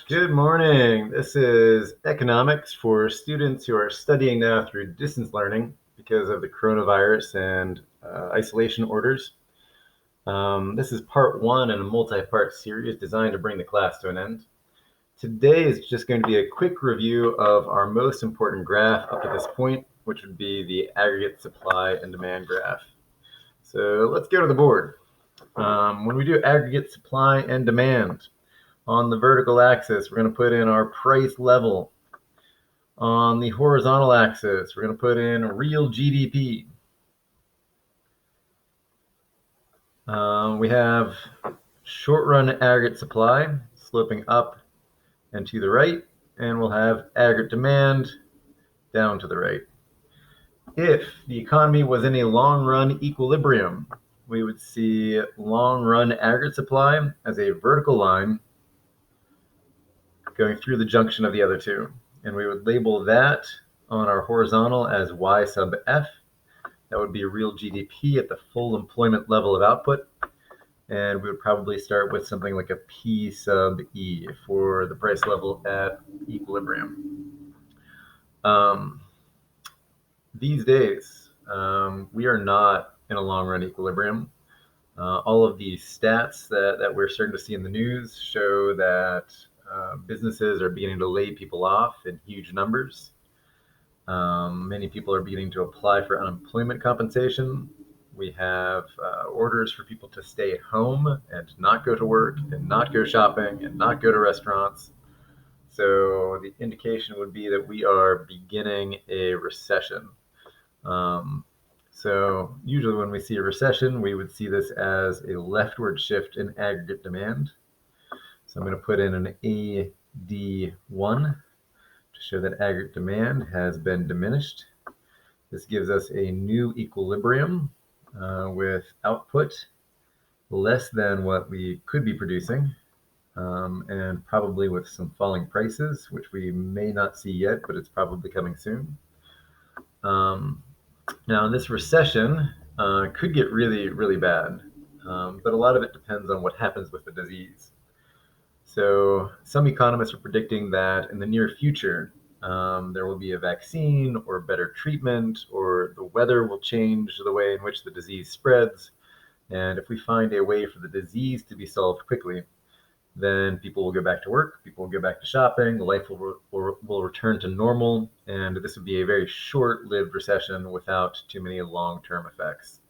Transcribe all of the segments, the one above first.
Good morning. This is economics for students who are studying now through distance learning because of the coronavirus and isolation orders. This is part one in a multi-part series designed to bring the class to an end. Today is just going to be a quick review of our most important graph up to this point, which would be the aggregate supply and demand graph. So let's go to the board. When we do aggregate supply and demand, on the vertical axis, we're going to put in our price level. On the horizontal axis, we're going to put in real GDP. We have short-run aggregate supply sloping up and to the right, and we'll have aggregate demand down to the right. If the economy was in a long-run equilibrium, we would see long-run aggregate supply as a vertical line going through the junction of the other two. And we would label that on our horizontal as Y sub F. That would be real GDP at the full employment level of output. And we would probably start with something like a P sub E for the price level at equilibrium. These days, we are not in a long run equilibrium. All of the stats that we're starting to see in the news show that businesses are beginning to lay people off in huge numbers. Many people are beginning to apply for unemployment compensation. We have orders for people to stay at home and not go to work and not go shopping and not go to restaurants. So the indication would be that we are beginning a recession. So usually when we see a recession, we would see this as a leftward shift in aggregate demand. So I'm going to put in an AD1 to show that aggregate demand has been diminished. This gives us a new equilibrium with output less than what we could be producing, and probably with some falling prices, which we may not see yet, but it's probably coming soon. Now, this recession could get really, really bad, but a lot of it depends on what happens with the disease. So some economists are predicting that in the near future, there will be a vaccine or better treatment, or the weather will change the way in which the disease spreads. And if we find a way for the disease to be solved quickly, then people will go back to work, people will go back to shopping, life will return to normal, and this would be a very short-lived recession without too many long-term effects.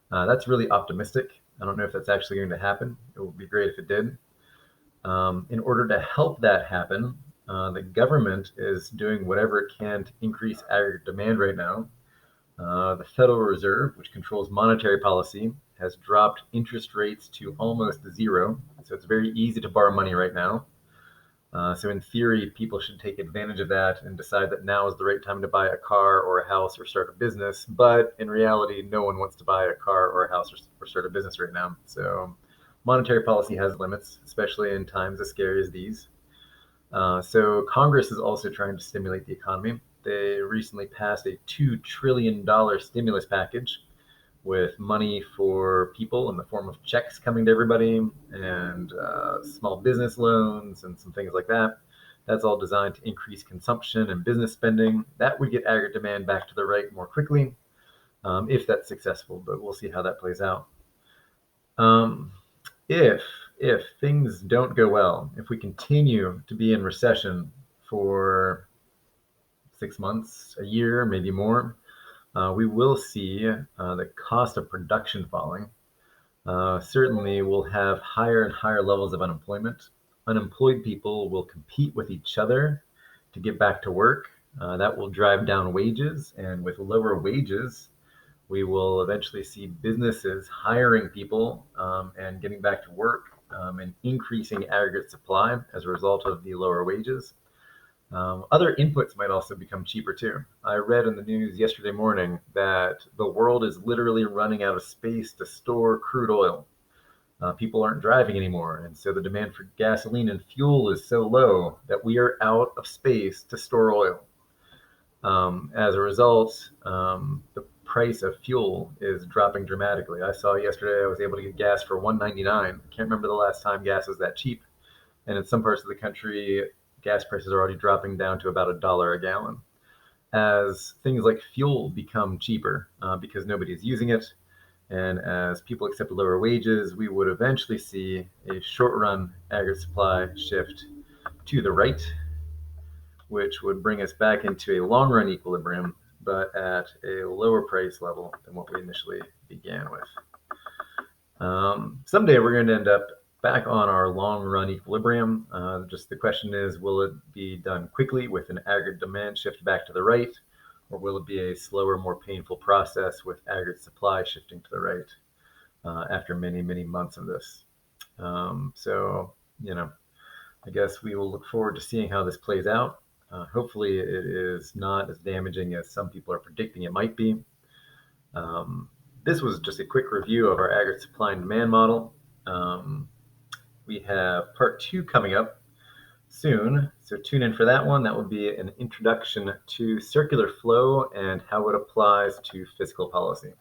That's really optimistic. I don't know if that's actually going to happen. It would be great if it did. In order to help that happen, the government is doing whatever it can to increase aggregate demand right now. The Federal Reserve, which controls monetary policy, has dropped interest rates to almost zero. So it's very easy to borrow money right now. So in theory, people should take advantage of that and decide that now is the right time to buy a car or a house or start a business. But in reality, no one wants to buy a car or a house or start a business right now. So monetary policy has limits, especially in times as scary as these. So Congress is also trying to stimulate the economy. They recently passed a $2 trillion stimulus package with money for people in the form of checks coming to everybody and small business loans and some things like that. That's all designed to increase consumption and business spending. That would get aggregate demand back to the right more quickly if that's successful, but we'll see how that plays out. If things don't go well, if we continue to be in recession for 6 months, a year, maybe more, we will see the cost of production falling. Certainly, we'll have higher and higher levels of unemployment. Unemployed people will compete with each other to get back to work. That will drive down wages, and with lower wages, we will eventually see businesses hiring people and getting back to work and increasing aggregate supply as a result of the lower wages. Other inputs might also become cheaper too. I read in the news yesterday morning that the world is literally running out of space to store crude oil. People aren't driving anymore, and so the demand for gasoline and fuel is so low that we are out of space to store oil. As a result, the price of fuel is dropping dramatically. I saw yesterday I was able to get gas for $1.99. I can't remember the last time gas was that cheap. And in some parts of the country, gas prices are already dropping down to about $1 a gallon. As things like fuel become cheaper because nobody's using it, and as people accept lower wages, we would eventually see a short run aggregate supply shift to the right, which would bring us back into a long run equilibrium, but at a lower price level than what we initially began with. Someday we're going to end up back on our long run equilibrium. Just the question is, will it be done quickly with an aggregate demand shift back to the right, or will it be a slower, more painful process with aggregate supply shifting to the right after many, many months of this? So, I guess we will look forward to seeing how this plays out. Hopefully, it is not as damaging as some people are predicting it might be. This was just a quick review of our aggregate supply and demand model. We have part 2 coming up soon, so tune in for that one. That will be an introduction to circular flow and how it applies to fiscal policy.